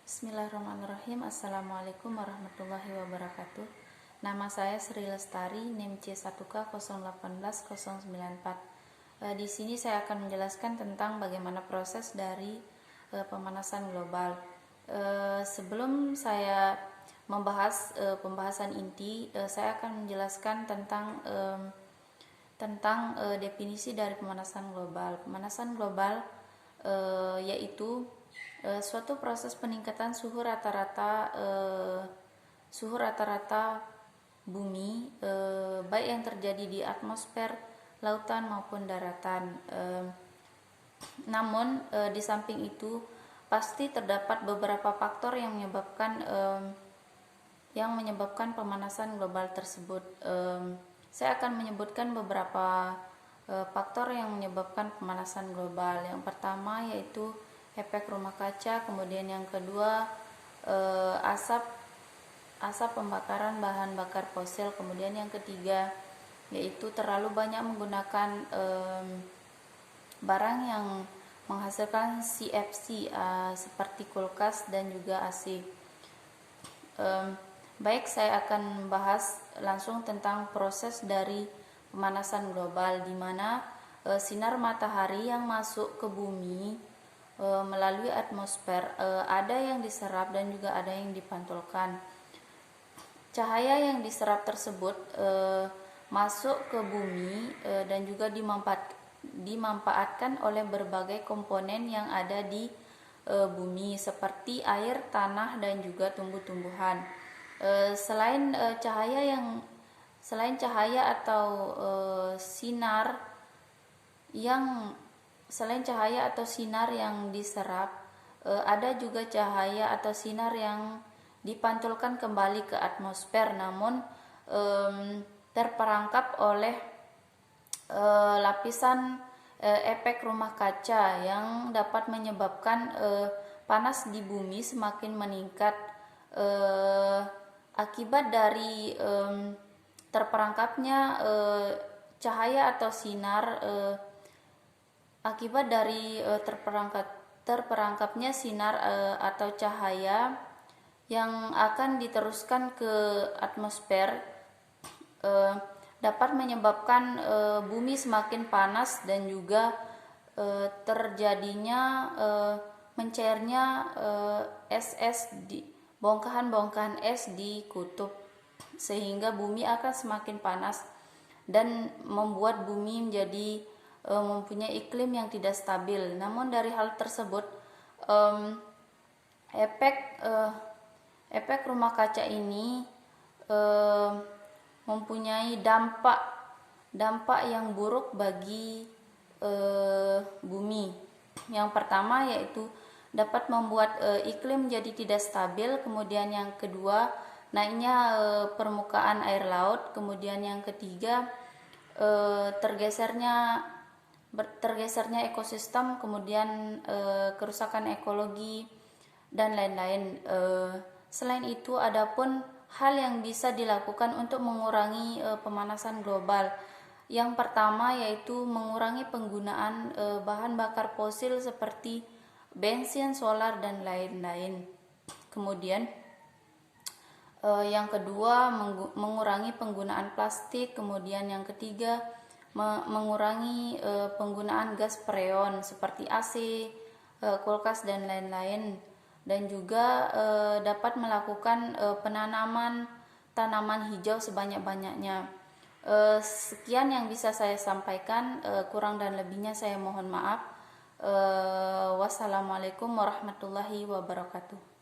Bismillahirrahmanirrahim. Assalamualaikum warahmatullahi wabarakatuh. Nama saya Sri Lestari, NIM C1K018094. Di sini saya akan menjelaskan tentang bagaimana proses dari pemanasan global. Sebelum saya membahas pembahasan inti, saya akan menjelaskan tentang definisi dari pemanasan global. Pemanasan global yaitu suatu proses peningkatan suhu rata-rata bumi, baik yang terjadi di atmosfer, lautan maupun daratan. Namun di samping itu pasti terdapat beberapa faktor yang menyebabkan pemanasan global tersebut. Saya akan menyebutkan beberapa faktor yang menyebabkan pemanasan global. Yang pertama yaitu efek rumah kaca, kemudian yang kedua asap pembakaran bahan bakar fosil, kemudian yang ketiga yaitu terlalu banyak menggunakan barang yang menghasilkan CFC seperti kulkas dan juga AC. Baik, saya akan membahas langsung tentang proses dari pemanasan global, di mana sinar matahari yang masuk ke bumi melalui atmosfer ada yang diserap dan juga ada yang dipantulkan. Cahaya yang diserap tersebut masuk ke bumi dan juga dimanfaatkan oleh berbagai komponen yang ada di bumi seperti air, tanah dan juga tumbuh-tumbuhan. Selain cahaya atau sinar yang diserap, ada juga cahaya atau sinar yang dipantulkan kembali ke atmosfer, namun terperangkap oleh lapisan efek rumah kaca yang dapat menyebabkan panas di bumi semakin meningkat akibat dari terperangkapnya cahaya atau sinar terperangkapnya sinar atau cahaya yang akan diteruskan ke atmosfer dapat menyebabkan bumi semakin panas dan juga terjadinya mencairnya bongkahan-bongkahan es di kutub, sehingga bumi akan semakin panas dan membuat bumi menjadi mempunyai iklim yang tidak stabil. Namun dari hal tersebut efek rumah kaca ini mempunyai dampak yang buruk bagi bumi. Yang pertama yaitu dapat membuat iklim menjadi tidak stabil, kemudian yang kedua naiknya permukaan air laut, kemudian yang ketiga tergesernya ekosistem, kemudian kerusakan ekologi dan lain-lain. Selain itu, adapun hal yang bisa dilakukan untuk mengurangi pemanasan global. Yang pertama yaitu mengurangi penggunaan bahan bakar fosil seperti bensin, solar dan lain-lain. Kemudian yang kedua mengurangi penggunaan plastik, kemudian yang ketiga mengurangi penggunaan gas freon seperti AC, kulkas dan lain-lain, dan juga dapat melakukan penanaman tanaman hijau sebanyak-banyaknya. Sekian yang bisa saya sampaikan, kurang dan lebihnya saya mohon maaf. Wassalamualaikum warahmatullahi wabarakatuh.